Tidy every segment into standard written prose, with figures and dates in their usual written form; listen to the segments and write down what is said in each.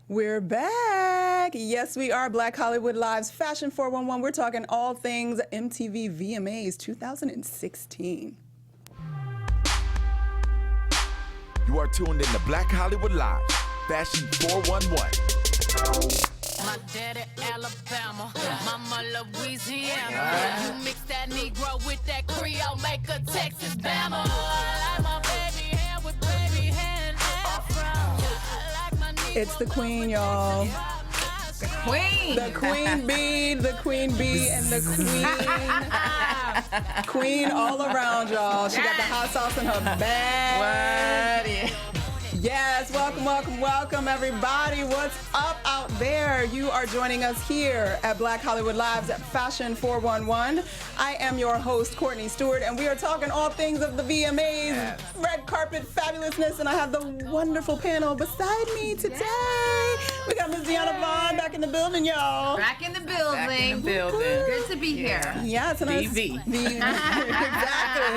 We're back. Yes, we are. Black Hollywood Live's Fashion 411. We're talking all things MTV VMAs 2016. You are tuned in to Black Hollywood Live, Fashion 411. My daddy Alabama, mama Louisiana. You mix that Negro with that Creole, make a Texas Bama. I like my baby hair with baby hair and afro. I like my Negro. It's the queen, y'all. The queen. The queen bee, the queen bee, and the queen all around, y'all. She got the hot sauce in her bag. What? Yes, welcome, everybody. What's up out there? You are joining us here at Black Hollywood Live's Fashion 411. I am your host, Courtney Stewart, and we are talking all things of the VMAs, red carpet fabulousness, and I have the wonderful panel beside me today. We got Miss Deanna Vaughn back in the building, y'all. Back in the building. Back in the building. Good to be here. Yes, and DV. Exactly.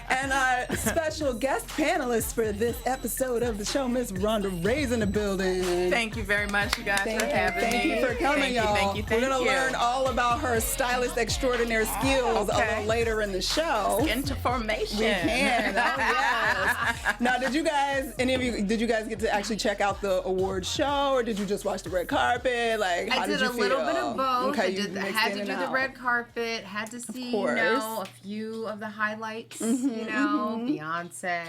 And our special guest panelist for this episode of the show, Miss Rhonda Ray's in the building. Thank you very much, you guys, for having me. Thank you for coming, y'all. Thank you. We're going to learn all about her stylist extraordinaire skills a little later in the show. Into formation. We can. Oh, yes. Now, did you guys get to actually check out the award show, or did you just watch the red carpet? Like, how I did you a feel? little bit of both. Okay, I had to do the red carpet, had to see, a few of the highlights, Beyonce.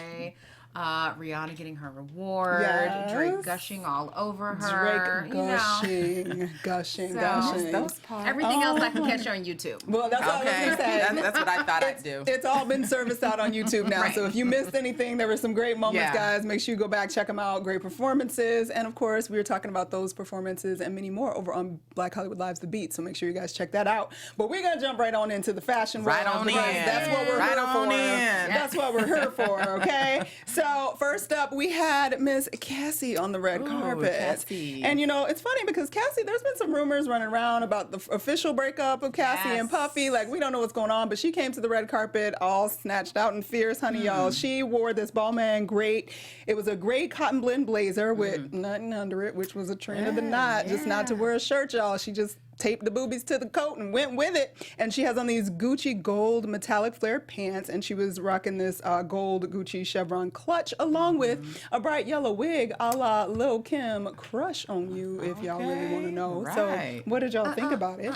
Rihanna getting her reward, Drake gushing all over her. Drake gushing. Those parts. Everything else I can catch on YouTube. Well, that's what I was going to say. That's what I thought I'd do. It's all been serviced out on YouTube now. Right. So if you missed anything, there were some great moments, guys. Make sure you go back, check them out. Great performances. And of course, we were talking about those performances and many more over on Black Hollywood Live's The Beat. So make sure you guys check that out. But we're going to jump right on into the fashion world. Right on in. That's what we're here for. That's what we're here for, okay? So first up, we had Miss Cassie on the red carpet. Cassie. And it's funny because Cassie, there's been some rumors running around about the official breakup of Cassie and Puffy. Like, we don't know what's going on, but she came to the red carpet all snatched out and fierce, honey, y'all. She wore this Balmain great. It was a gray cotton blend blazer with nothing under it, which was a trend of the night, just not to wear a shirt, y'all. She just taped the boobies to the coat and went with it. And she has on these Gucci gold metallic flare pants, and she was rocking this gold Gucci chevron clutch along with a bright yellow wig a la Lil' Kim, Crush on You, if y'all really want to know. Right. So what did y'all think about it?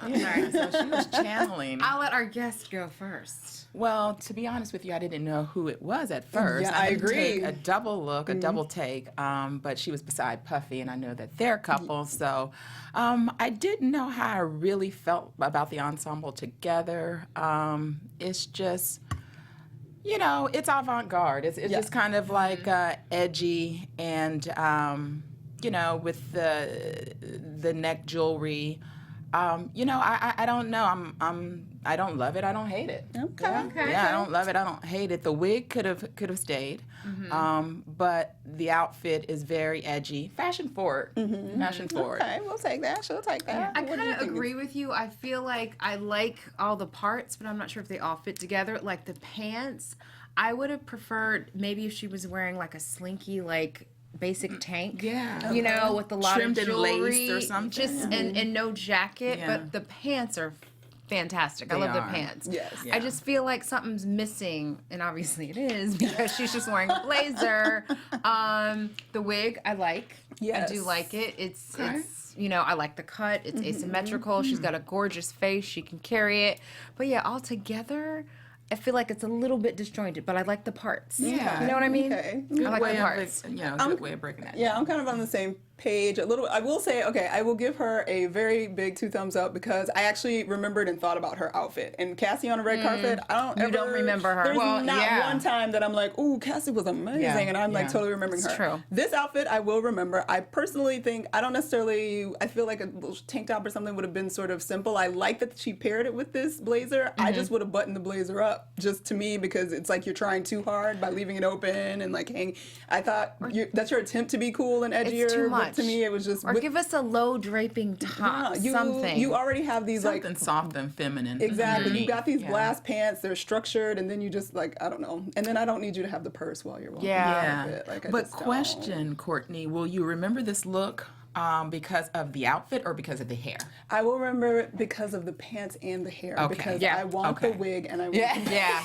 Sorry, so she was channeling. I'll let our guest go first. Well, to be honest with you, I didn't know who it was at first. Yeah, I had to agree. take a double look, a double take, but she was beside Puffy, and I know that they're a couple, so I didn't know how I really felt about the ensemble together. It's just, it's avant-garde. It's just kind of like edgy and, with the neck jewelry. I don't know. I don't love it. I don't hate it. Okay. Yeah, I don't love it. I don't hate it. The wig could have stayed, but the outfit is very edgy, fashion forward. Fashion forward. Okay, we'll take that. She'll take that. I kind of agree with you. I feel like I like all the parts, but I'm not sure if they all fit together. Like the pants, I would have preferred maybe if she was wearing like a slinky, like basic tank, with a lot Trimmed of jewelry, in lace or something. just and no jacket, but the pants are fantastic. I love the pants. Yes. I just feel like something's missing, and obviously it is because she's just wearing a blazer. The wig, I like. Yes. I do like it. It's I like the cut. It's asymmetrical. She's got a gorgeous face. She can carry it. But yeah, all together, I feel like it's a little bit disjointed, but I like the parts. Yeah. You know what I mean? Okay. I like the parts. Good way of breaking that. Yeah, I'm kind of on the same page a little. I will say, I will give her a very big 2 thumbs up because I actually remembered and thought about her outfit. And Cassie on a red carpet, You don't remember her. There's not one time that I'm like, ooh, Cassie was amazing, and I'm like totally remembering her. True. This outfit I will remember. I personally think, I feel like a little tank top or something would have been sort of simple. I like that she paired it with this blazer. I just would have buttoned the blazer up, just to me, because it's like you're trying too hard by leaving it open and like hang. I thought that's your attempt to be cool and edgier. It's too much. look to me, it was just Or give us a low draping top, something. You already have these Something like soft and feminine. exactly. You got these Yeah. blast pants. They're structured, and then you just like I don't know. And then I don't need you to have the purse while you're walking. Yeah. around with it. Like, I But just don't. question, Courtney, will you remember this look because of the outfit or because of the hair? I will remember it because of the pants and the hair. Okay. Because Yeah. I want the Okay. wig and I want Yeah. the Yeah.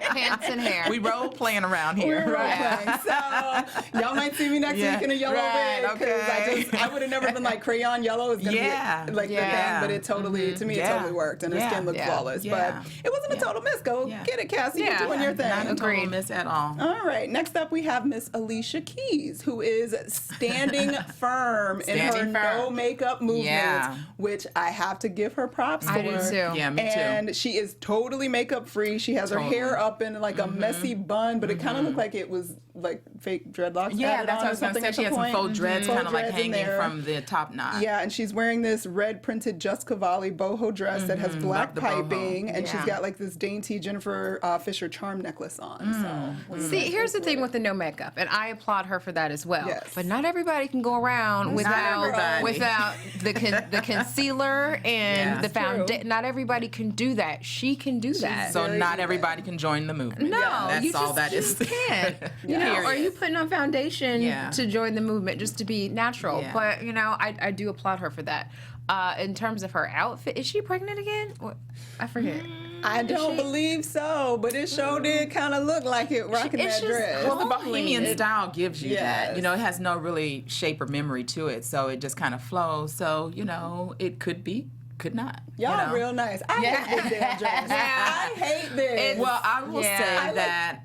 Pants and hair. We role playing around here. We're role-playing. So y'all might see me next Yeah. week in a yellow Right, wig because okay. I would have never been like crayon yellow is gonna Yeah. be like the thing, Yeah. but it totally to me it Yeah. totally worked and her Yeah. skin looked Yeah. flawless. Yeah. But it wasn't a total miss. Go Yeah. get it, Cassie. Yeah. You're doing your thing. Not a total Agreed. miss at all. All right. Next up, we have Miss Alicia Keys, who is standing firm in her Standing firm. no makeup movements, Yeah. which I have to give her props I for. do too. Yeah, me too. And she is totally makeup free. She has her hair up in like a messy bun, but it kind of looked like it was like fake dreadlocks. Yeah, added that's on what I or was going to something say. at She the had some point. faux dreads Faux kind of like dreads in hanging there. from the top knot. Yeah, and she's wearing this red printed Just Cavalli boho dress that has black Love the boho. piping, and she's Yeah. got like this dainty Jennifer Fisher charm necklace on. So See, here's the thing with the no makeup, and I applaud her for that as well. Yes. But not everybody can go around without everybody. the concealer and Yeah. the That's foundation. Not everybody can do that. She can do that. So Very not good. everybody can join the movement. no, That's you all just that is. you can't. You know, Period. are you putting on foundation Yeah. to join the movement just to be natural? Yeah. But you know, I do applaud her for that. In terms of her outfit, is she pregnant again? What? I forget. I don't believe so, but it sure did kind of look like it rocking It's that just dress. Well, the bohemian style gives you that. Yes. You know, it has no really shape or memory to it, so it just kind of flows. So, you know, it could be, could not. Y'all you know? real nice. I hate this damn dress. I hate this. Well, I will Yeah. say I like- that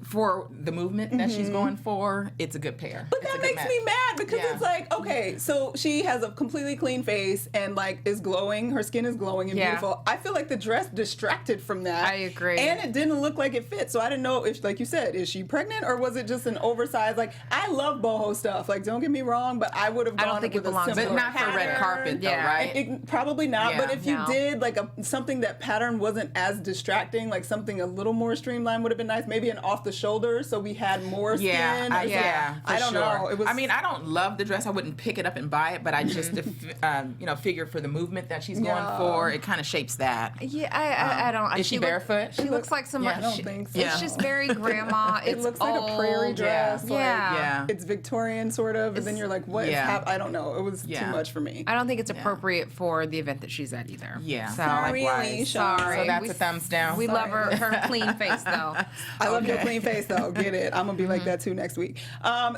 for the movement that she's going for, it's a good pair. But It's a that good makes me match. mad because Yeah. it's like, okay, so she has a completely clean face and like is glowing. Her skin is glowing and Yeah. beautiful. I feel like the dress distracted from that. I agree. And it didn't look like it fit. So I didn't know if, like you said, is she pregnant or was it just an oversized? Like I love boho stuff. Like don't get me wrong, but I would have I gone don't think with it a belongs simpler But not for red pattern. carpet, though, Yeah. right? Probably not. Yeah. But if you No. did like something that pattern wasn't as distracting, like something a little more streamlined would have been nice. Maybe an off the shoulder, so we had more skin. Yeah, or something. for I don't sure. know. It was. I mean, I don't love the dress. I wouldn't pick it up and buy it, but I just, you know, figure for the movement that she's going Yeah. for, it kind of shapes that. Yeah, I don't. Is she barefoot? She looks like somebody. I don't think so. It's just very grandma. It It's looks like a prairie old. dress. Like, Yeah. Yeah. It's Victorian sort of, and then you're like, what is Yeah. happening? I don't know. It was too Yeah. much for me. I don't think it's appropriate for the event that she's at either. Yeah. So Sorry, likewise. Alicia. sorry. So that's We- a thumbs down. We love her clean face though. I love your clean face though. Get it? I'm gonna be like that too next week.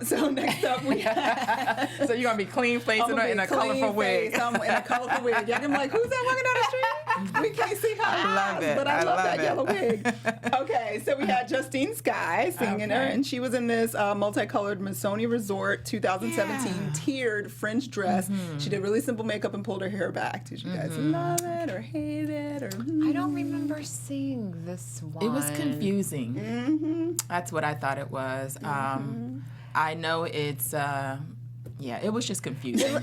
So next up we have. So you're gonna be clean face I'm gonna in be a colorful clean wig. face. I'm in a colorful wig. Y'all gonna be like, who's that walking down the street? We can't see her I love eyes, it. but I I love love that it. yellow wig. Okay, so we had Justine Skye singing her, Okay. and she was in this multicolored Missoni Resort 2017 tiered French dress. She did really simple makeup and pulled her hair back. Did you guys love it or hate it? Or I don't remember seeing this one. It was confusing. That's what I thought it was. I know it's. Yeah, it was just confusing.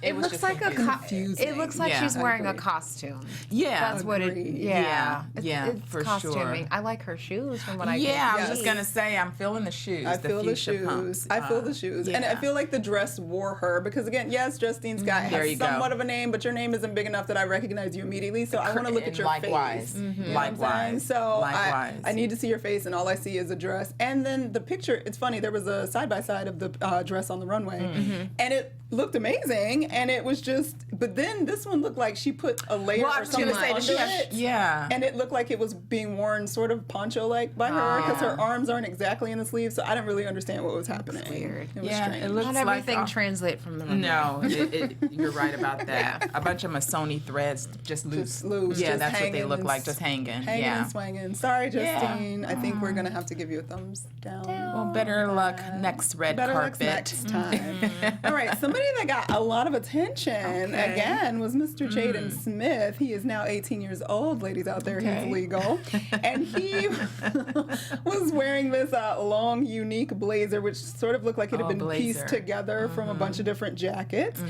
It was looks just like confusing. It looks like Yeah. she's wearing a Agree. costume. Yeah, That's what it. Agreed. Yeah. Yeah, It's for costuming. sure. I like her shoes from what I Yeah, I can was Yes. just gonna say I'm feeling the shoes. I feel the fuchsia shoes. pumps. I feel the shoes. And I yeah. feel like the dress wore her because, again, yes, Justine Skye There has you go. somewhat of a name, but your name isn't big enough that I recognize you immediately. So I want to look at And your likewise. face. You know what I'm saying? Likewise. So Likewise. I need to see your face, and all I see is a dress. And then the picture, it's funny, there was a side-by-side of the dress on the runway, and it looked amazing, and it was just, but then this one looked like she put a layer Well, I or was something gonna say, under does she have? it. Yeah. And it looked like it was being worn sort of poncho-like by her because her arms aren't exactly in the sleeves, so I didn't really understand what was happening. weird. It was Yeah, strange. it looks Not like everything translate from the runway. No, you're right about that. A bunch of Missoni threads just loose. Just loose, Yeah, just that's what they hanging look and like, just hanging. Hanging Yeah. and swinging. Sorry, Yeah. Justine. I think we're gonna have to give you a thumbs down. Well, better luck next red Better luck carpet. next time. All right, somebody that got a lot of attention again was Mr. Jaden Smith. He is now 18 years old, ladies out there. Okay. He's legal, and he was wearing this long, unique blazer, which sort of looked like it had been pieced blazer. together from a bunch of different jackets.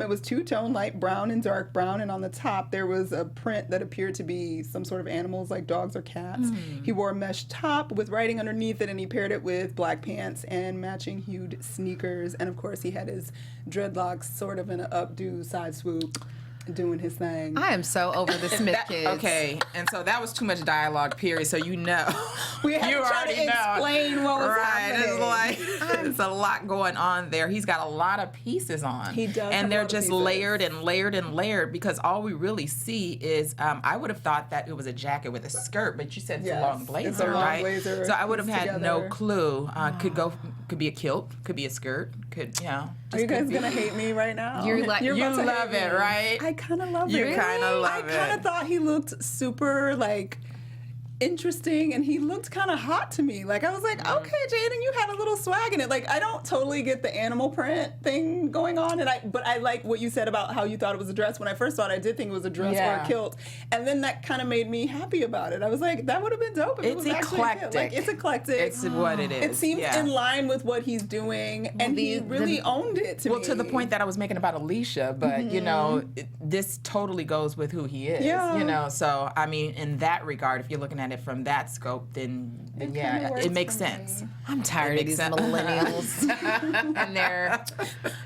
It was two-tone, light brown and dark brown, and on the top there was a print that appeared to be some sort of animals like dogs or cats. He wore a mesh top with writing underneath it, and he paired it with black pants and matching hued sneakers, and of course he had had his dreadlocks sort of in an updo side swoop, doing his thing. I am so over the Smith kids. Okay, and so that was too much dialogue, period. So you know, We had to try to explain what was happening. It's like it's a lot going on there. He's got a lot of pieces on. He does have and a they're lot of just pieces. layered and layered and layered because all we really see is. I would have thought that it was a jacket with a skirt, but you said it's a long blazer, it's a long right? blazer So I would have pieced had no together. clue. Could be a kilt, could be a skirt, could Are you guys gonna hate me right now? You're like- You about to love hate it, me. right? I kind of love You it. kinda love I kind it. of thought he looked super like interesting, and he looked kind of hot to me. Like I was like, okay, Jaden, you had a little swag in it. Like I don't totally get the animal print thing going on, but I like what you said about how you thought it was a dress. When I first thought, I did think it was a dress or Yeah. a kilt, and then that kind of made me happy about it. I was like, that would have been dope if it It's was actually a kilt. eclectic. Like it's eclectic. It's what it is. It seems yeah. in line with what he's doing, and he really owned it to me. Well, to the point that I was making about Alicia, but you know, this totally goes with who he is. Yeah. You know, so I mean, in that regard, if you're looking at it from that scope, then kinda yeah, works it makes for me. sense. I'm tired of It these makes sense. millennials and their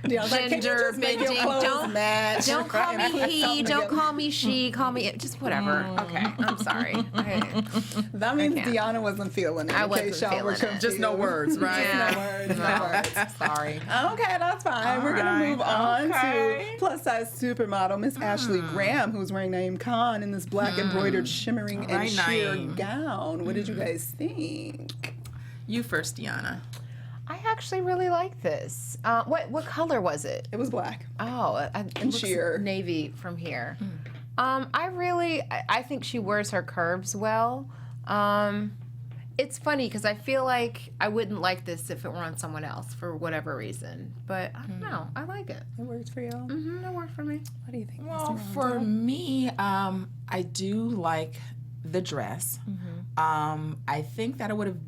Yeah, I was like, can you gender just make your bending. clothes Don't- match? Don't call me Put he, something don't together. call me she, call me just whatever. Okay, I'm sorry. That means can't. Deanna wasn't feeling it. I in wasn't case y'all were feeling it. confused. Just no words, right? Just no words, no words. Sorry. Okay, that's fine. We're gonna right, move on okay. to plus size supermodel Miss Ashley Graham, who's wearing Naeem Khan in this black embroidered shimmering and Right, sheer Naeem. gown. What did you guys think? You first, Deanna. I actually really like this. What color was it? It was black. Oh, it looks sheer. navy from here. I think she wears her curves well. It's funny because I feel like I wouldn't like this if it were on someone else for whatever reason. But I don't know. I like it. It works for you. That worked for me. What do you think? Well, for me, I do like the dress. I think that I would have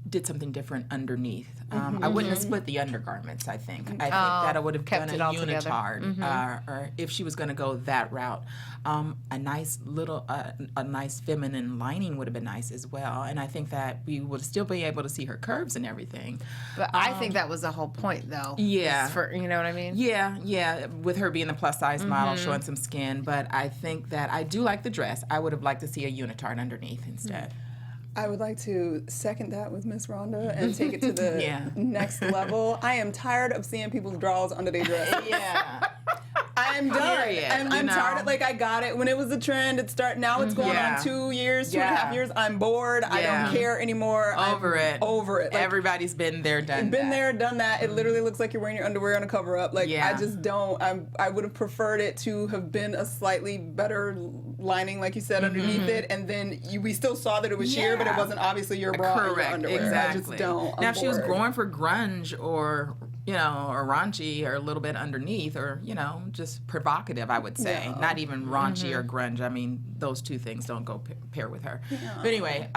did something different underneath. I wouldn't have split the undergarments, I think. I think that I would have kept done it a all together. unitard, or if she was going to go that route. A nice little, a nice feminine lining would have been nice as well. And I think that we would still be able to see her curves and everything. But I think that was the whole point, though. Yeah. is for, you know what I mean? Yeah, with her being the plus size model, showing some skin. But I think that I do like the dress. I would have liked to see a unitard underneath instead. I would like to second that with Miss Rhonda and take it to the Yeah. next level. I am tired of seeing people's drawers under their dresses. Yeah. I'm done. Period, I'm you tired know? of, like, I got it when it was a trend. Now it's going Yeah. on 2 years, 2.5 years. I'm bored. I Yeah. don't care anymore. Over I'm it. Over it. Like, Everybody's been there, done been that. there, done that. It literally looks like you're wearing your underwear on a cover up. Like, Yeah. I just don't. I would have preferred it to have been a slightly better lining, like you said, underneath it. And then we still saw that it was sheer, but it Yeah. wasn't obviously your bra or your Correct, underwear. exactly. I just don't. Now, I'm if she was bored. going for grunge or, or raunchy or a little bit underneath or, just provocative, I would say. Yeah. Not even raunchy or grunge. I mean, those two things don't go pair with her. But anyway,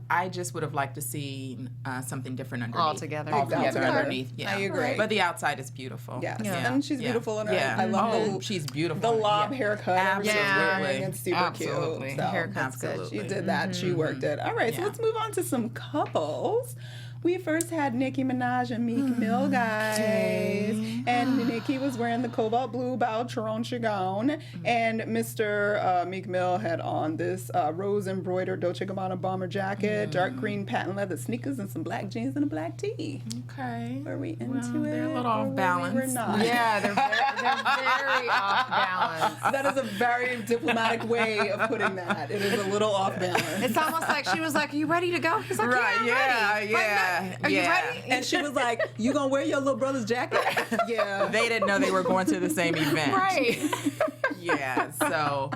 I just would have liked to see something different underneath. Altogether. Altogether Altogether. underneath, yeah. I agree. But the outside is beautiful. Yes. Yeah. And she's Yeah. beautiful in her. Yeah. I love she's beautiful. the lob Yeah. haircut. everything's Absolutely. wearing. It's super Absolutely. cute. So. Haircut's good. Absolutely. She did that. She worked it. All right, so Yeah. let's move on to some couples. We first had Nicki Minaj and Meek Mill, guys. And Nicki was wearing the cobalt blue Baltroncha gown. And Mr. Meek Mill had on this rose embroidered Dolce & Gabbana bomber jacket, dark green patent leather sneakers, and some black jeans and a black tee. Okay. Were we into Well, it? they're a little or off were we balance. not? Yeah, they're very off balance. That is a very diplomatic way of putting that. It is a little off balance. It's almost like she was like, "Are you ready to go?" He's like, Right, "Yeah, I'm ready." Like, yeah, "Are you yeah. ready?" And she was like, "You gonna wear your little brother's jacket?" Yeah. They didn't know they were going to the same event. Right. Yeah, so.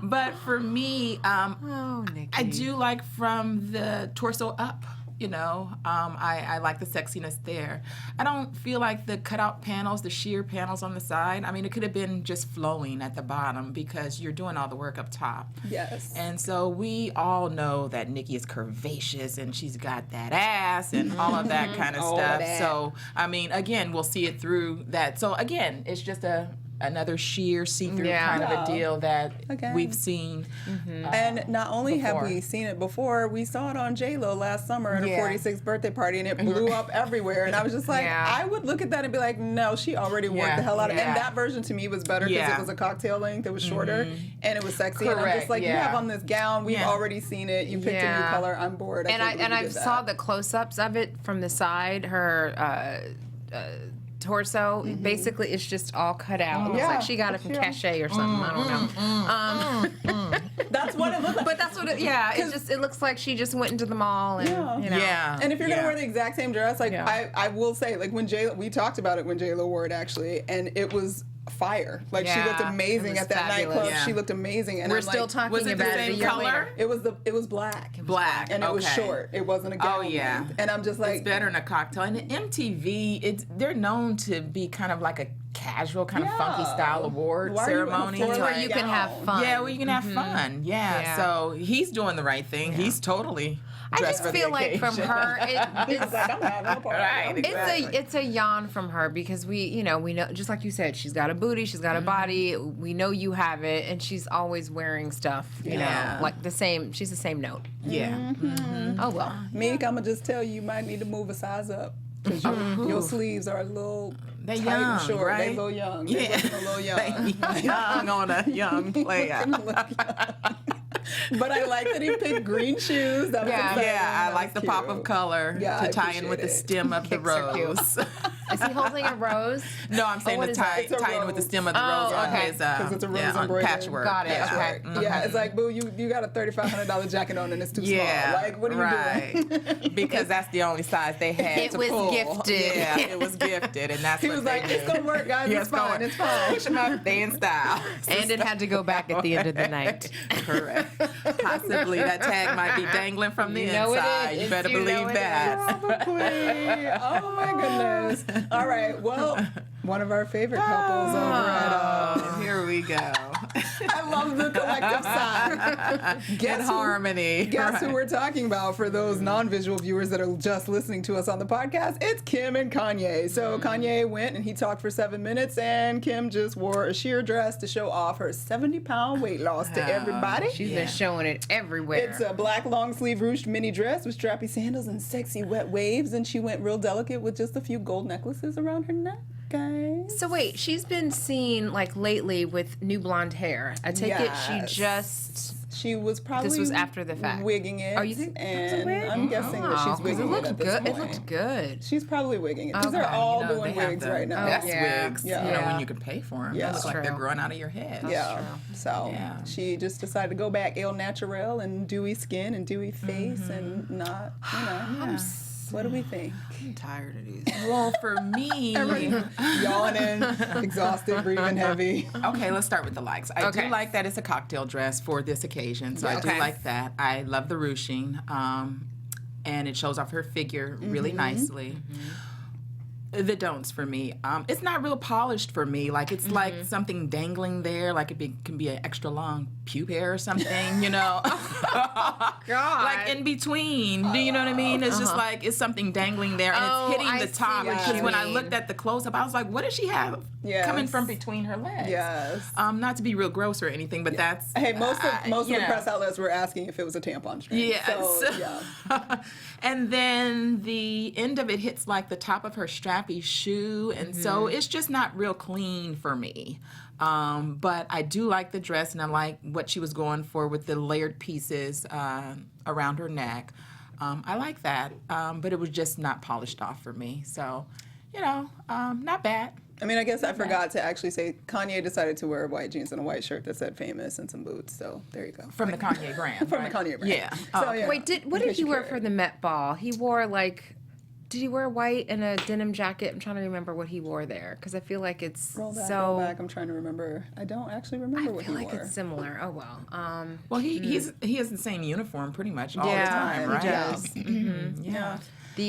But for me, Oh, Nikki. I do like from the torso up. I like the sexiness there. I don't feel like the cutout panels, the sheer panels on the side. I mean, it could have been just flowing at the bottom because you're doing all the work up top. Yes. And so we all know that Nicki is curvaceous and she's got that ass and all of that kind of All of stuff. that. So, I mean, again, we'll see it through that. So, again, it's just a another sheer see-through kind of a deal that Again. we've seen. And not only have before. we seen it before, we saw it on J-Lo last summer at a Yeah. 46th birthday party, and it blew up everywhere. And I was just like, I would look at that and be like, no, she already worked the hell out of it. And that version to me was better because it was a cocktail length, it was shorter, and it was sexy. And I'm just like, you have on this gown, we've already seen it, you picked a new color, I'm bored. I saw the close-ups of it from the side, her torso. Basically, it's just all cut out. It looks like she got it from Cachet or something. I don't know. That's what it looked like. But that's what it looks like she just went into the mall and you know. And if you're gonna wear the exact same dress, like I will say, like when we talked about it when J-Lo wore it actually, and it was fire. Like she looked amazing at that nightclub. She looked amazing. And we're I'm still like, talking was it about the it a same year color? later. It was black. Black, and it was short. It wasn't a gown. length. And I'm just like, it's better than a cocktail. And MTV, they're known to be kind of like a casual, kind of funky style award ceremony. It's where you can have fun. Yeah, where you can have fun. Yeah. So he's doing the right thing. He's totally. I just feel like from her, it's like, I'm having a party. Right, exactly. it's a yawn from her because we know just like you said, she's got a booty, she's got a body. We know you have it, and she's always wearing stuff. You know, like the same. She's the same note. Yeah. Oh well. Meek, I'm gonna just tell you, you might need to move a size up because your sleeves are a little They tight young, and short. right? They a little young. They looking a little young. Young on a young player. But I like that he picked green shoes. That was exciting. I That like was the pop cute. of color Yeah, to I tie in with the appreciate it. stem of the Kicks are cute. rose. Is he holding a rose? No, I'm saying what to is that? tie It's a in with the rose. stem of the rose on okay. his Because it's a rose on embroidered. patchwork. Got it. Patchwork. Okay. Yeah, it's like, boo, you got a $3,500 jacket on and it's too small. Like, what are you doing? Because that's the only size they had It to was pull. gifted. Yeah, it was gifted, and that's He what was they like, do. it's gonna work, guys. Yeah, It's fine. It's fine. Push them up, they in style. And it had to go back at the end of the night. Correct. Possibly that tag might be dangling from the You know it inside. is. You better You know believe it that. Probably. Oh my goodness. All right. Well, one of our favorite couples over at. Here we go. I love the collective sigh. Get harmony. Guess who Right. we're talking about for those non-visual viewers that are just listening to us on the podcast? It's Kim and Kanye. So Kanye went and he talked for 7 minutes, and Kim just wore a sheer dress to show off her 70-pound weight loss to everybody. She's been showing it everywhere. It's a black long sleeve ruched mini dress with strappy sandals and sexy wet waves, and she went real delicate with just a few gold necklaces around her neck, guys. So wait, she's been seen like lately with new blonde hair. I take it she Yes. just. She was probably This was after the fact. wigging it. Oh, you think that was a And wig? I'm guessing that she's 'cause wigging it looked at this good. point. It looked good. She's probably wigging it because they're Okay. all You know, doing they have wigs the right now. Best Yeah. wigs, Yeah. you know, Yeah. when you can pay for them. Yeah. They look like they're True. growing out of your head. Yeah. true. So Yeah. she just decided to go back El Natural and dewy skin and dewy face and not, you know. What do we think? I'm tired of these. Well, for me, Yawning, exhausted, breathing heavy. okay, let's start with the likes. I Okay. do like that it's a cocktail dress for this occasion, so I do Okay. like that. I love the ruching, and it shows off her figure really nicely. The don'ts for me. It's not real polished for me. Like it's like something dangling there. Like can be an extra long pube hair or something. You know, God. like in between. Do you know what I mean? It's just like it's something dangling there, and Oh, it's hitting I the top. see what Because you when I mean. looked at the close up, I was like, what does she have coming Yes. from between her legs? Yes. Not to be real gross or anything, but that's Hey, most of you the know. press outlets were asking if it was a tampon string. Yes. So, yeah. And then the end of it hits like the top of her strappy shoe, and so it's just not real clean for me. But I do like the dress, and I like what she was going for with the layered pieces around her neck. I like that, but it was just not polished off for me. So, you know, not bad. I mean, I guess I forgot to actually say Kanye decided to wear white jeans and a white shirt that said famous and some boots. So there you go. From the Kanye brand. From right? the Kanye brand. Yeah. So, Oh, yeah. Wait, what In did case he you wear care. for the Met Ball? He wore like. Did he wear white and a denim jacket? I'm trying to remember what he wore there because I feel like it's Roll back, so. roll back. I'm trying to remember. I don't actually remember I what feel he like wore. it's similar. Oh well. Well, he has the same uniform pretty much all Yeah, the time, he right? does. Yeah.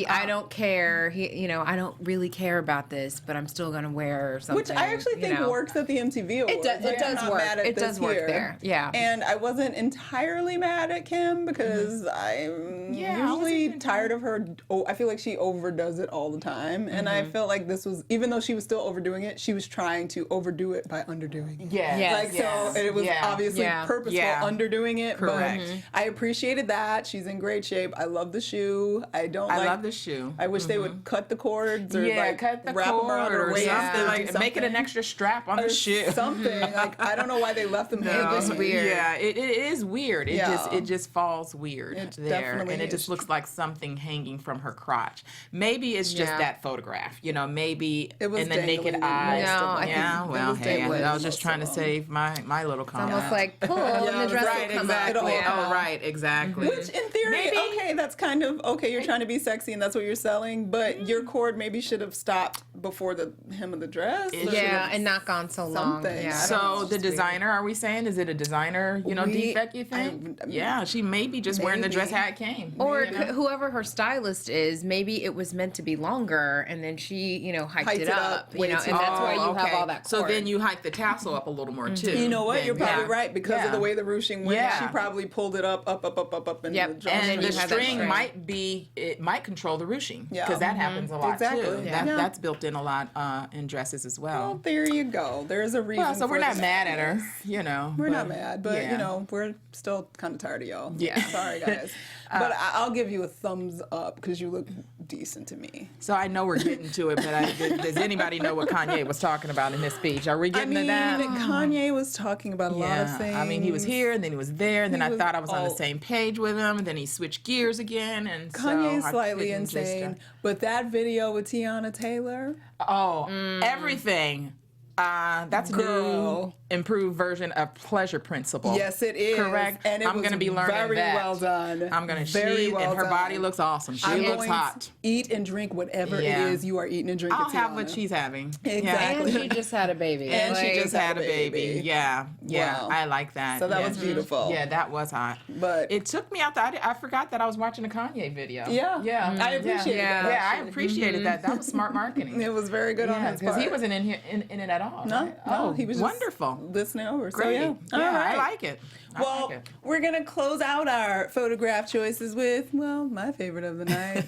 I don't care. I don't really care about this, but I'm still gonna wear something. Which I actually think works at the MTV Awards. does- it Like, I'm does not work. mad at It this does work here. there. Yeah. And I wasn't entirely mad at Kim because I'm Yeah, I wasn't usually really tired of her. I feel like she overdoes it all the time. And I felt like this was, even though she was still overdoing it, she was trying to overdo it by underdoing it. So it was obviously purposeful underdoing it. Correct. But I appreciated that. She's in great shape. I love the shoe. I love the shoe. I wish they would cut the cords or cut the wrap them around her cord or waist something. or Like do make it an extra strap on the shoe. Something. Like, I don't know why they left them there. It was weird. Yeah, it is weird. It just falls weird there, and it just is. looks like something hanging from her crotch. Maybe it's just that photograph. You know, maybe It was in the dangling naked in eyes. most of them. I think Yeah, it well, was hey, dangling I was in just most trying to of them. save my little comment. Almost like pull and the dress Right, will come exactly. up. Oh, right, exactly. Which in theory, Maybe. okay, that's kind of okay. You're trying to be sexy and that's what you're selling, but your cord maybe should have stopped before the hem of the dress. It or- Yeah, and not gone so long. Something. Yeah. So the designer, are we saying, is it a designer, defect, you think? Yeah, she may be just wearing the dress Maybe. how it came. Or whoever her stylist is, maybe it was meant to be longer, and then she, hiked it up, way and too that's high. why you have okay. all that So cord. then you hike the tassel up a little more too. You know what? Then, You're probably yeah. right because of the way the ruching went. Yeah. She probably pulled it up, and Yep. the And the you have that string string. might control the ruching because Yeah. that happens a lot Exactly. too. Yeah. That's built in a lot in dresses as well. Well, there you go. There's a reason. Well, so we're for not the mad at her, madness. We're not mad, but yeah. we're still kind of tired of y'all. Yeah. Sorry, guys. But I'll give you a thumbs up because you look decent to me. So I know we're getting to it, but does anybody know what Kanye was talking about in his speech? Are we getting to that? Kanye was talking about a lot of things. I mean, he was here, and then he was there, and then I was thought I was on the all- same page with him, and then he switched gears again, and Kanye's so I slightly couldn't just, insane, but that video with Tiana Taylor, everything. That's a Girl. new, improved version of Pleasure Principle. yes, it is. Correct. And it I'm was going to be learning very that. well done. I'm going to very sheet, well and her done. body looks awesome. She I'm looks going hot. to eat and drink whatever Yeah. it is you are eating and drinking. I'll have what Tiana. she's having. Exactly. And she just had a baby. And she Like- just had a baby. Yeah, Wow. I like that. So that Yeah. was beautiful. Yeah, that was hot. But It took me out. I forgot that I was watching a Kanye video. Yeah. yeah, I appreciated yeah. that. Yeah, I appreciated that. That was smart marketing. it was very good on Yeah, his because part. he wasn't in here in it at all. No, right? no, Oh, he was just wonderful. listening over. Great. So yeah, Yeah, all right. I like it. I Well, like it. we're gonna close out our photograph choices with my favorite of the night,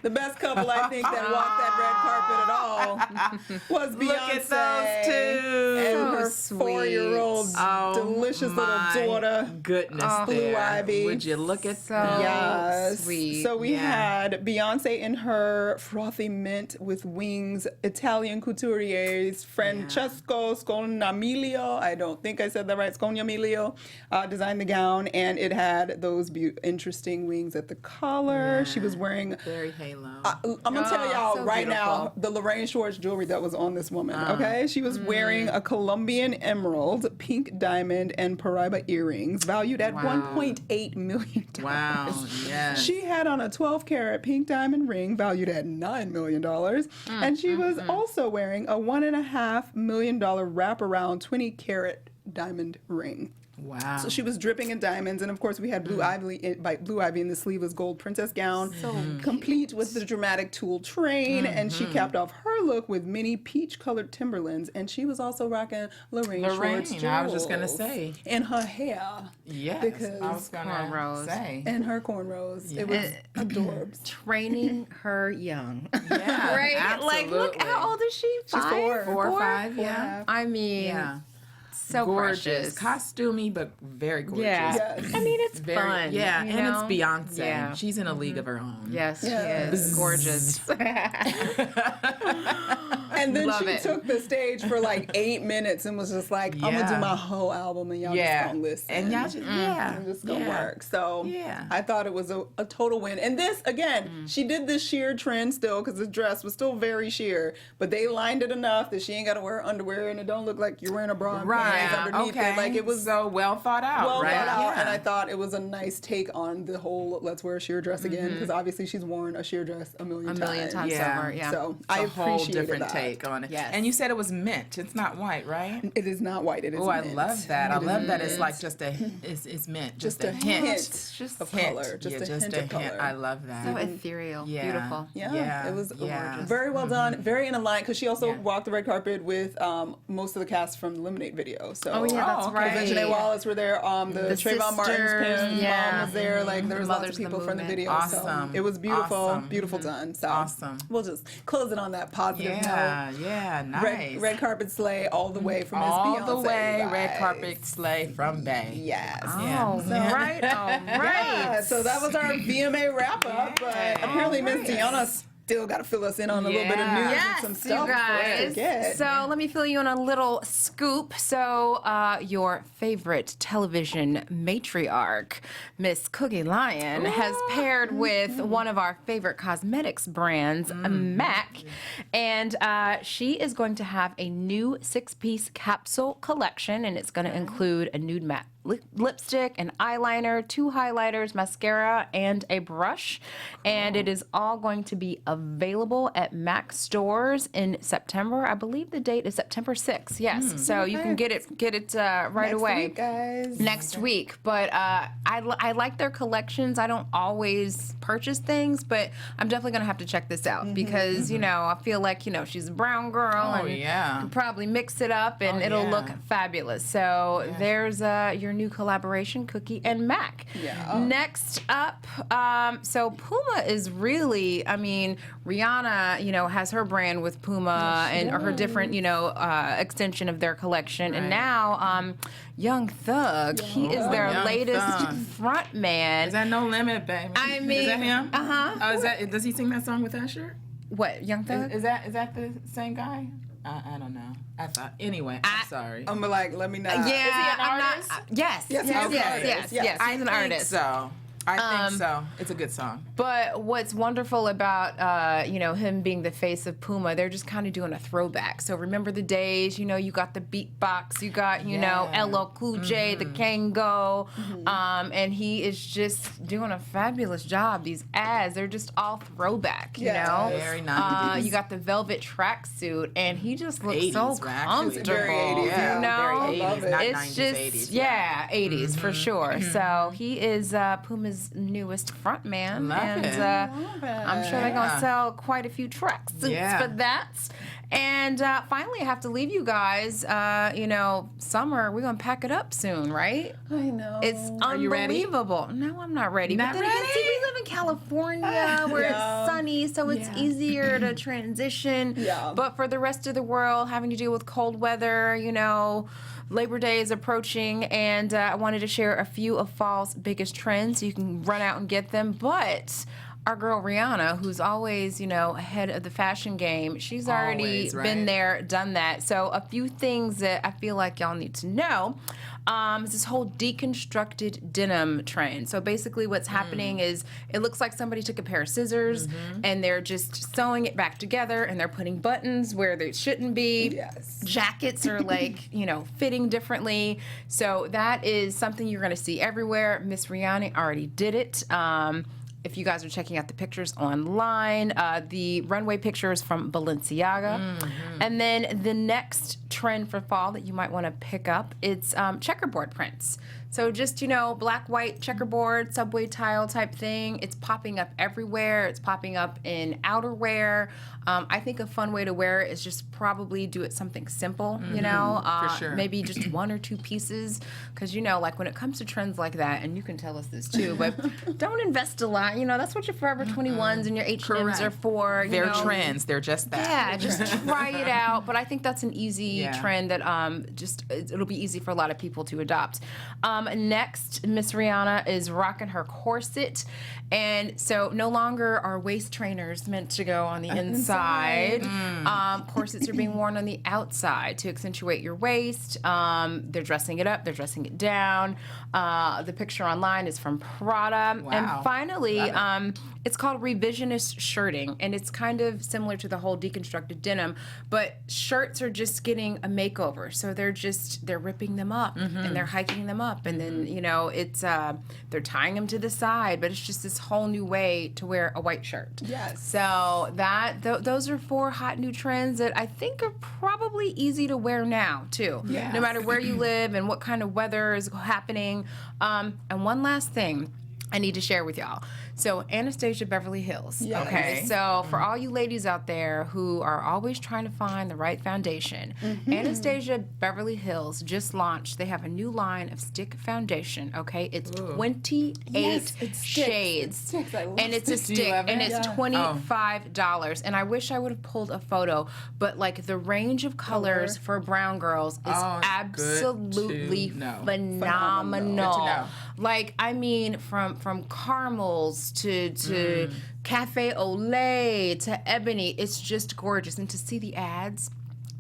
the best couple I think that walked that red carpet at all was Beyonce. Look at those two. and her So 4-year-old Oh, delicious little my daughter. Goodness, Blue there. Ivy. Would you look at So that? Yes. sweet. So we Yeah. had Beyonce in her frothy mint with wings, Italian couturiers, Francesco Scognamiglio. I don't think I said that right. Scognamiglio designed the gown, and it had those interesting wings at the collar. She was wearing. Very halo. I'm gonna tell y'all so right now beautiful. the Lorraine Schwartz jewelry that was on this woman. Okay, she was wearing a Colombian emerald, pink diamond, and Paraiba earrings, valued at $1.8 million. Wow. Yes. She had on a 12-karat pink diamond ring valued at $9 million, and she was also wearing a $1.5 million wraparound 20-karat diamond ring. Wow. So she was dripping in diamonds, and of course we had Blue Ivy in the sleeveless gold princess gown, complete with the dramatic tulle train, and she capped off her look with mini peach-colored Timberlands, and she was also rocking Lorraine Schwartz jewels. I was just gonna say. And her hair. Yes. because I was gonna cornrows. say. And her cornrows. It was adorbs. Training her young. Yeah. Right? Like, look, absolutely. how old is she? She's 5? 4 or 5. Four and a Yeah. half. I mean, Yeah. so Gorgeous. precious. Costumey, but very gorgeous. Yeah. Yes. I mean, it's Very, fun. yeah, you and know? it's Beyonce. Yeah. She's in a league of her own. Yes, Yes. she is. Gorgeous. And then Love she it. took the stage for like 8 minutes and was just like, I'm gonna Yeah. do my whole album and y'all just gonna listen. And y'all just, yeah. I'm just gonna yeah. work. So Yeah. I thought it was a total win. And this, again, she did this sheer trend still because the dress was still very sheer, but they lined it enough that she ain't gotta wear underwear and it don't look like you're wearing a bra and pants Right. underneath Okay. it. Like it was so well thought out. well right? thought out, Yeah. and I thought it was a nice take on the whole let's wear a sheer dress again, because obviously she's worn a sheer dress a million times. times Yeah. over. Yeah. So It's I a whole appreciated different that. take on it. Yes. And you said it was mint. It's not white, right? It is not white. It is Oh, I mint. love that. I love that it's like just it's mint. Just a hint. Just of Hint. color. Just Yeah, a just hint a of color. hint. I love that. so ethereal. Yeah. Beautiful. Yeah, it was yeah. very well done, very in a line, because she also Yeah. walked the red carpet with most of the cast from the Lemonade video. So Oh, yeah, that's okay. right. Janae Wallace were there. The Trayvon Martin's sisters, parents' yeah. mom was there. Like there was lots of Mothers of the people from the movement. video. Awesome. So it was beautiful, Awesome. beautiful done. So Awesome. we'll just close it on that positive note. Yeah, nice. Red carpet slay all the way from Miss all Beyonce. the way, guys. red carpet slay from Bay. Yes. Yeah. All right. Yeah, so that was our VMA wrap up. But apparently Miss Deanna still got to fill us in on a little bit of news and Yes, some you stuff. before I guys. forget. So let me fill you in a little scoop. So your favorite television matriarch, Miss Cookie Lion, has paired with one of our favorite cosmetics brands, MAC, and she is going to have a new 6-piece capsule collection, and it's going to include a nude matte lipstick, an eyeliner, 2 highlighters, mascara, and a brush. And it is all going to be available at MAC stores in September. I believe the date is September 6th. Yes, so you can get it right Next away. week, guys. Next week. But I like their collections. I don't always purchase things, but I'm definitely going to have to check this out because, you know, I feel like, you know, she's a brown girl Oh, and yeah. could probably mix it up and it'll yeah. look fabulous. So there's your new collaboration, Cookie and Mac. Yeah. Next up, so Puma is really, I mean, Rihanna, you know, has her brand with Puma and her different, you know, extension of their collection. And Right. now, Young Thug, he is their Young latest Thug. front man. Is that No Limit, baby? I mean, is that him? uh-huh. Oh, is that? Does he sing that song with Usher? What, Young Thug? Is that the same guy? I don't know. I thought. Anyway, I'm sorry. I'm like, let me know. Yeah, Is he an I'm artist? not. Yes, Yes, he's an artist. Yes. He's an artist. So I think so. It's a good song. But what's wonderful about you know, him being the face of Puma, they're just kind of doing a throwback. So remember the days, you know, you got the beatbox, you got, you know, Yeah. LL Cool J, the Kango, and he is just doing a fabulous job. These ads, they're just all throwback, you Yes. know. Very nice. You got the velvet tracksuit, and he just looks 80s, so actually. comfortable. Very 80s, Yeah, you know, very 80s, love it. not it's 90s, just 80s. yeah, 80s for sure. So he is Puma's newest front man, Love and it. I'm sure they're gonna Yeah. sell quite a few tracksuits Yeah. for that. And finally, I have to leave you guys. You know, summer, we're gonna pack it up soon, right? I know. It's you ready? unbelievable. No, I'm not ready. Not but then again, ready? see, we live in California where Yeah. it's sunny, so it's easier to transition. Yeah. But for the rest of the world, having to deal with cold weather, you know, Labor Day is approaching, and I wanted to share a few of fall's biggest trends so you can run out and get them. But our girl Rihanna, who's always, you know, ahead of the fashion game, she's already Always, been right? there, done that. So a few things that I feel like y'all need to know. Is this whole deconstructed denim trend. So basically what's happening is it looks like somebody took a pair of scissors and they're just sewing it back together and they're putting buttons where they shouldn't be. Yes. Jackets are like, you know, fitting differently. So that is something you're going to see everywhere. Miss Rihanna already did it. If you guys are checking out the pictures online, the runway pictures from Balenciaga. And then the next trend for fall that you might want to pick up, it's checkerboard prints. So just, you know, black, white, checkerboard, subway tile type thing. It's popping up everywhere. It's popping up in outerwear. I think a fun way to wear it is just probably do it something simple, you know. for sure. Maybe just 1 or 2 pieces. Because, you know, like when it comes to trends like that, and you can tell us this too, but don't invest a lot. You know, that's what your Forever 21s and your H&Ms are for. You They're know. trends. They're just that. Yeah, just try it out. But I think that's an easy Yeah. trend that it'll be easy for a lot of people to adopt. Next, Miss Rihanna is rocking her corset. And so no longer are waist trainers meant to go on the inside. Corsets are being worn on the outside to accentuate your waist. They're dressing it up. They're dressing it down. The picture online is from Prada. Wow. And finally, it's called revisionist shirting, and it's kind of similar to the whole deconstructed denim, but shirts are just getting a makeover. So they're ripping them up and they're hiking them up, and then it's they're tying them to the side, but it's just this whole new way to wear a white shirt. Yes. So those are 4 hot new trends that I think are probably easy to wear now too. Yes. No matter where you live and what kind of weather is happening. And one last thing I need to share with y'all. So Anastasia Beverly Hills. Yes. Okay. So for all you ladies out there who are always trying to find the right foundation, Anastasia Beverly Hills just launched. They have a new line of stick foundation. Okay. It's 28 Yes, it sticks. shades. It sticks. I love and it's a Do you stick, love it? and it's Yeah. $25. And I wish I would have pulled a photo, but like the range of colors for brown girls is Oh, it's absolutely good to know. phenomenal. Good to know. Like, I mean, from caramels to cafe au lait to ebony, it's just gorgeous. And to see the ads,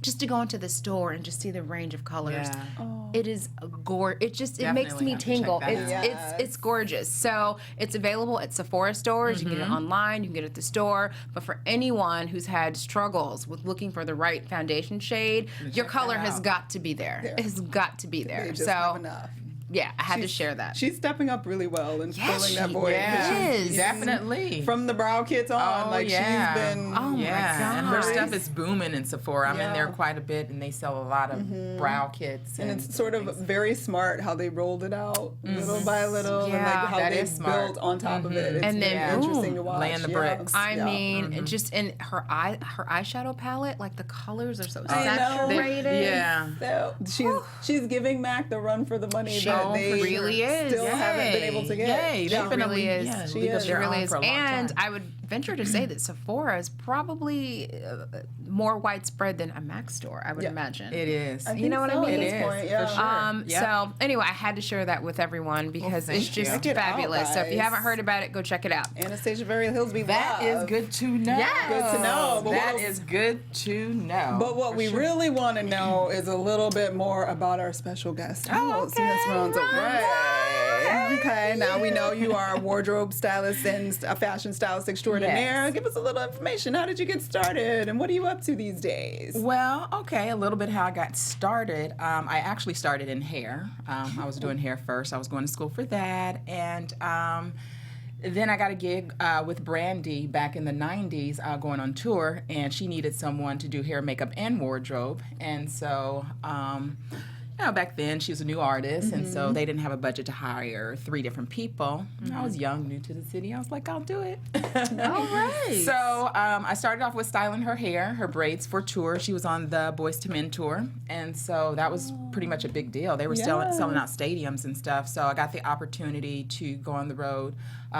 just to go into the store and just see the range of colors, Yeah. it is it Definitely makes me have to check tingle. that out. Yes. It's gorgeous. So it's available at Sephora stores. You can get it online. You can get it at the store. But for anyone who's had struggles with looking for the right foundation shade, your check color that has out. got to be there. It has got to be there. They just So have enough. yeah, I had to share that. She's stepping up really well and filling that she void. Yeah, is. definitely. From the brow kits on, Oh, like yeah. she's been. Oh, my Yeah, and her gosh. stuff is booming in Sephora. I'm in there Yeah. quite a bit, and they sell a lot of brow kits. And it's sort of very smart how they rolled it out little by little, and Yeah. like how That they is smart. built on top of it. It's And then, very interesting to boom, watch. laying the Yeah. bricks. I Yeah. mean, just in her eyeshadow palette, like the colors are so I know. saturated. Yeah. So she's giving Mac the run for the money She that they really is. still haven't been able to get. Yay, Yeah. they've been a really lead- is. yeah, She league of is. She their really own is. for a long And time. I would venture to say that Sephora is probably more widespread than a MAC store, I would imagine. It is. I You think know what I so mean? At It this is, point, for yeah. sure. Yep. So anyway, I had to share that with everyone because thank it's just you. Check it out, fabulous. So if you guys. haven't heard about it, go check it out. Anastasia Beverly Hills, we That is love. good to know. Yes. Good to know. But That what- is good to know. But what for we sure. really want to know is a little bit more about our special guest host, Miss Rhonda Ray. Okay, now we know you are a wardrobe stylist and a fashion stylist extraordinaire. Yes. Give us a little information. How did you get started, and what are you up to these days? Well, okay, a little bit how I got started. I actually started in hair. I was doing hair first. I was going to school for that, and then I got a gig with Brandy back in the 90s going on tour, and she needed someone to do hair, makeup, and wardrobe. And so, back then she was a new artist, and so they didn't have a budget to hire 3 different people. I was young, new to the city. I was like, I'll do it. All right. So I started off with styling her hair, her braids for tour. She was on the Boys to Men tour, and so that was pretty much a big deal. They were selling out stadiums and stuff, so I got the opportunity to go on the road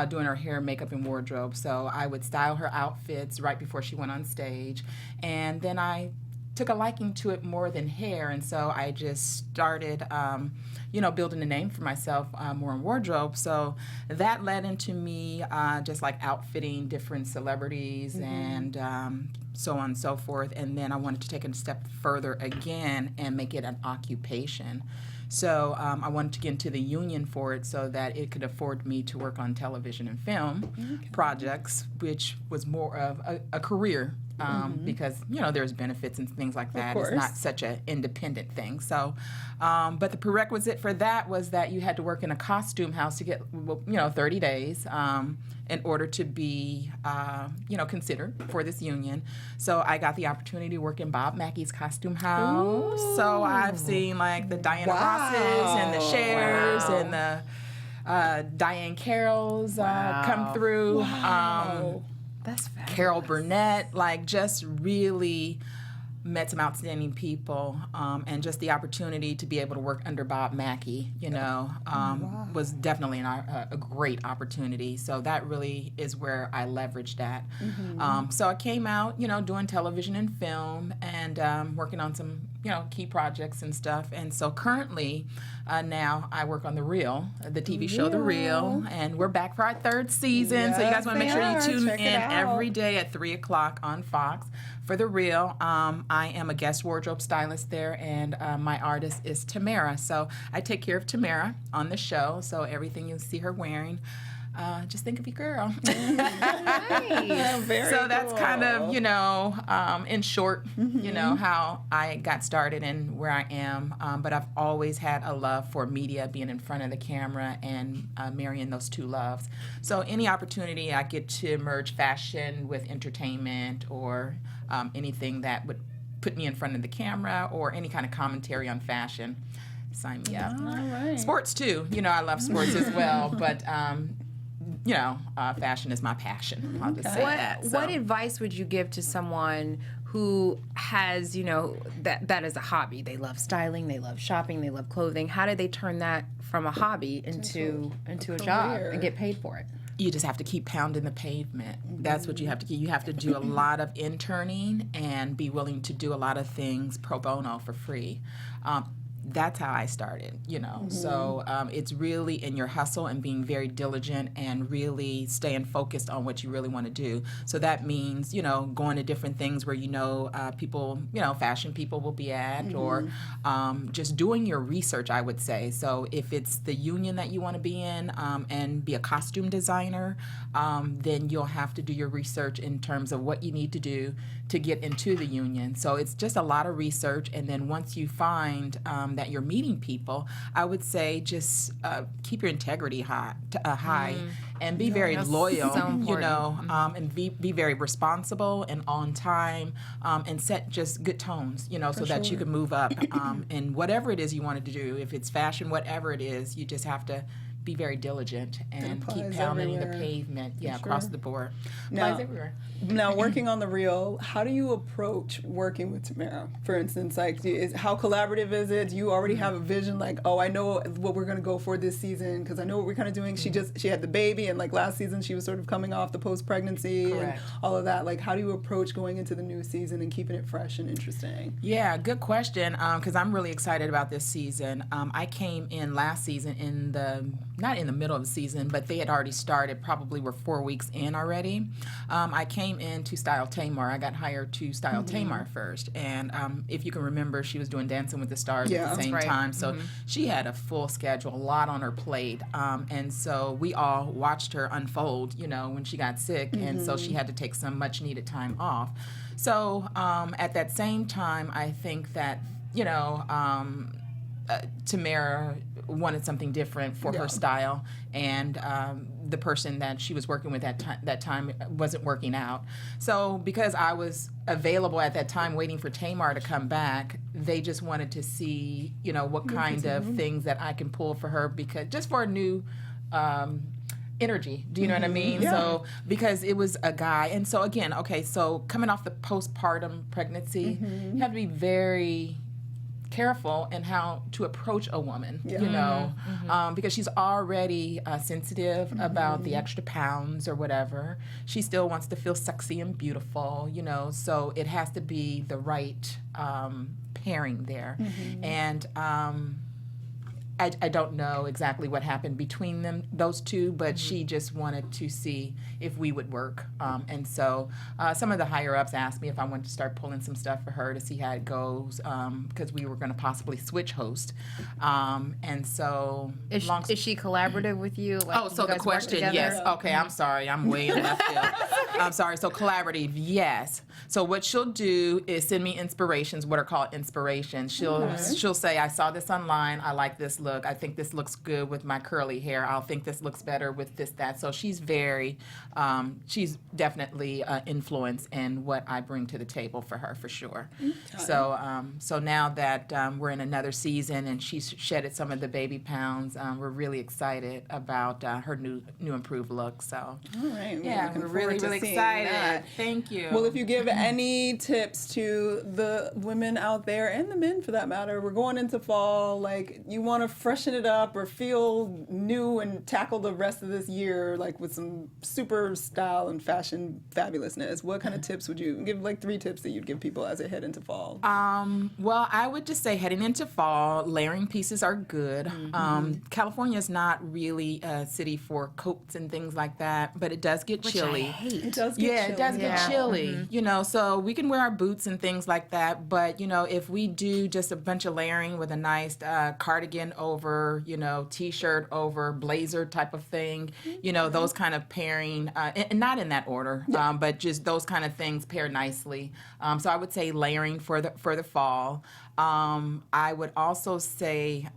doing her hair, makeup, and wardrobe. So I would style her outfits right before she went on stage, and then I took a liking to it more than hair, and so I just started building a name for myself more in wardrobe. So that led into me just like outfitting different celebrities and so on and so forth. And then I wanted to take it a step further again and make it an occupation. So I wanted to get into the union for it so that it could afford me to work on television and film projects, which was more of a career because, there's benefits and things like that. course. It's not such an independent thing. So, but the prerequisite for that was that you had to work in a costume house to get, 30 days in order to be, considered for this union. So I got the opportunity to work in Bob Mackey's costume house. So I've seen like the Diana Rosses and the Chers and the Diane Carrolls come through. That's fabulous. Carol Burnett, like just really met some outstanding people, and just the opportunity to be able to work under Bob Mackey, was definitely a great opportunity. So that really is where I leveraged that. So I came out, doing television and film and working on some, key projects and stuff. And so currently, now I work on The Real, the TV show The Real, and we're back for our 3rd season. So you guys want to make sure you tune Check it in out. every day at 3 o'clock on Fox for The Real. I am a guest wardrobe stylist there, and my artist is Tamara. So I take care of Tamara on the show, so everything you see her wearing. just think of your girl. Nice. Very So that's kind of, cool. you know, in short, you know, how I got started and where I am. But I've always had a love for media, being in front of the camera and marrying those two loves. So any opportunity I get to merge fashion with entertainment or anything that would put me in front of the camera or any kind of commentary on fashion, sign me up. All right. Sports too. You know, I love sports as well, but you know, fashion is my passion. I'll just say that. So. What advice would you give to someone who has, you know, that is a hobby? They love styling, they love shopping, they love clothing. How do they turn that from a hobby into a job career. and get paid for it? You just have to keep pounding the pavement. That's what you have to keep. You have to do a lot of interning and be willing to do a lot of things pro bono for free. That's how I started, you know. So it's really in your hustle and being very diligent and really staying focused on what you really want to do. So that means, you know, going to different things where you know people, you know, fashion people will be at, or just doing your research, I would say. So if it's the union that you want to be in and be a costume designer, then you'll have to do your research in terms of what you need to do to get into the union. So it's just a lot of research, and then once you find that you're meeting people, I would say just keep your integrity high and be very loyal, so important. you know, and be very responsible and on time, and set just good tones, you know, so that you can move up in whatever it is you wanted to do. If it's fashion, whatever it is, you just have to be very diligent and keep applies pounding everywhere. the pavement, For across sure. the board. Now- Applies everywhere. Now, working on The Real, how do you approach working with Tamara? For instance, like, how collaborative is it? Do you already have a vision, like, oh, I know what we're going to go for this season because I know what we're kind of doing? She had the baby, and like last season, she was sort of coming off the post-pregnancy and Correct. all of that. Like, how do you approach going into the new season and keeping it fresh and interesting? Yeah, good question, because I'm really excited about this season. I came in last season not in the middle of the season, but they had already started, probably were 4 weeks in already. I came in to style Tamar. I got hired to style Tamar first. And if you can remember, she was doing Dancing with the Stars Yeah, at the that's same right. time. So she had a full schedule, a lot on her plate. And so we all watched her unfold, you know, when she got sick. And so she had to take some much needed time off. So at that same time, I think that, you know, Tamara wanted something different for her style, and the person that she was working with at that time wasn't working out. So because I was available at that time waiting for Tamar to come back, they just wanted to see, you know, what kind of things that I can pull for her, because just for a new energy. Do you know what I mean? Yeah. So because it was a guy, and so again, okay, so coming off the postpartum pregnancy, you have to be very careful in how to approach a woman, you know, because she's already sensitive about the extra pounds or whatever. She still wants to feel sexy and beautiful, you know, so it has to be the right pairing there. And I don't know exactly what happened between those two, but she just wanted to see if we would work. And so some of the higher ups asked me if I wanted to start pulling some stuff for her to see how it goes, because we were going to possibly switch host. And so Is she collaborative with you? Like, oh, so you the guys work question, together? yes. Okay, I'm sorry. I'm way in left field. I'm sorry. So collaborative, yes. So what she'll do is send me inspirations, what are called inspirations. She'll say, I saw this online. I like this look. I think this looks good with my curly hair. I'll think this looks better with this, that. So she's she's definitely influence in what I bring to the table for her, for sure. So now that we're in another season and she's shedded some of the baby pounds, we're really excited about her new improved look. So All right. yeah, looking we're forward really, to really seeing excited. that. Thank you. Well, if you give any tips to the women out there, and the men for that matter, we're going into fall, like you want to freshen it up or feel new and tackle the rest of this year like with some super style and fashion fabulousness, what kind of tips would you give, like 3 tips that you'd give people as they head into fall? Well, I would just say heading into fall, layering pieces are good. California is not really a city for coats and things like that, but it does get Which chilly. I hate. It does get chilly. It does get chilly, you know. so we can wear our boots and things like that, but, if we do just a bunch of layering with a nice cardigan over, T-shirt over blazer type of thing, those kind of pairing, and not in that order, but just those kind of things pair nicely. So I would say layering for the fall. I would also say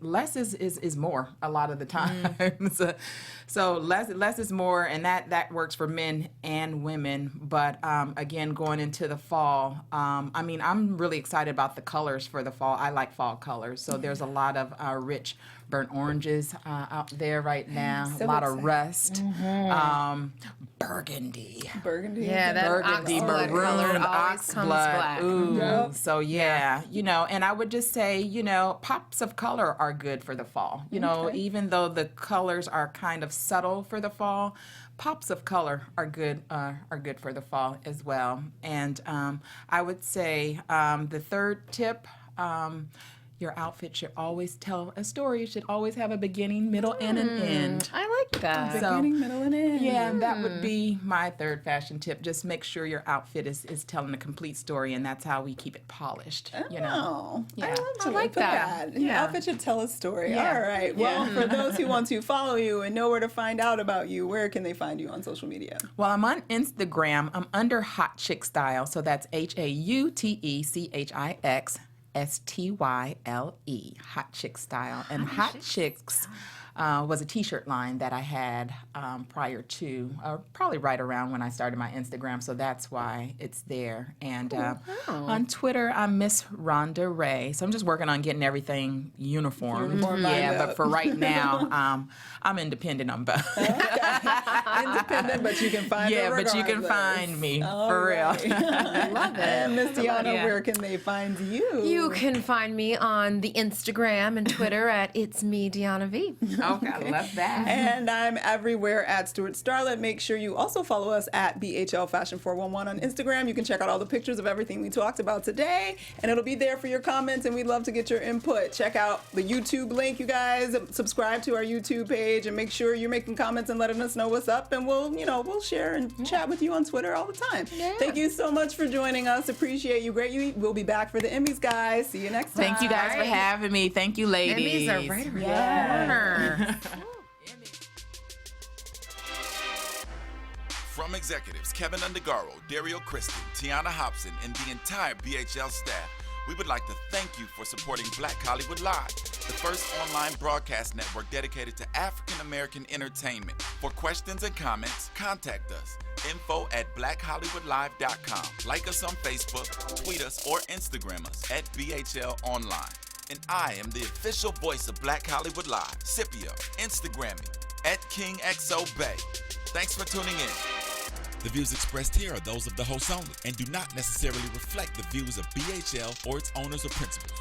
less is more a lot of the time. So less is more, and that works for men and women. But again, going into the fall, I'm really excited about the colors for the fall. I like fall colors, so there's a lot of rich burnt oranges out there right now. So a lot excited. of rust, burgundy. Burgundy. Yeah, that Burgundy, oxblood color maroon, always comes black. Ooh, Yep. so yeah, and I would just say, pops of color are good for the fall. Even though the colors are kind of subtle for the fall, pops of color are good for the fall as well. And I would say the third tip. Your outfit should always tell a story. It should always have a beginning, middle, and an end. I like that. Beginning, middle, and end. Yeah, that would be my third fashion tip. Just make sure your outfit is telling a complete story, and that's how we keep it polished. Oh, Yeah. I love to like put that. Your outfit should tell a story. Yeah. All right. Well, for those who want to follow you and know where to find out about you, where can they find you on social media? Well, I'm on Instagram. I'm under Hot Chick Style, so that's HAUTECHIX. STYLE, Hot Chick Style. And Hot Chicks was a T-shirt line that I had prior to, probably right around when I started my Instagram, so that's why it's there. And on Twitter, I'm Miss Rhonda Ray. So I'm just working on getting everything uniform. Yeah, but for right now, I'm independent on both. Independent, but you can find her but you can regardless. find me, All for real. right. I love it. And Miss Deanna, Yeah. where can they find you? You can find me on the Instagram and Twitter at It's Me, Deanna V. Okay, I love that. And I'm everywhere at Stuart Starlet. Make sure you also follow us at BHL Fashion 411 on Instagram. You can check out all the pictures of everything we talked about today, and it'll be there for your comments, and we'd love to get your input. Check out the YouTube link, you guys. Subscribe to our YouTube page, and make sure you're making comments and letting us know what's up, and we'll share and chat with you on Twitter all the time. Yeah. Thank you so much for joining us. Appreciate you. Great. We'll be back for the Emmys, guys. See you next time. Thank you guys for having me. Thank you, ladies. Emmys are right around the corner. From executives Keven Undergaro, Dario Kristen, Tiana Hobson, and the entire BHL staff, we would like to thank you for supporting Black Hollywood Live, the first online broadcast network dedicated to African American entertainment. For questions and comments, contact us. info@blackhollywoodlive.com. Like us on Facebook, tweet us, or Instagram us at BHL Online. And I am the official voice of Black Hollywood Live, Scipio. Instagram me at KingXOBay. Thanks for tuning in. The views expressed here are those of the host only and do not necessarily reflect the views of BHL or its owners or principals.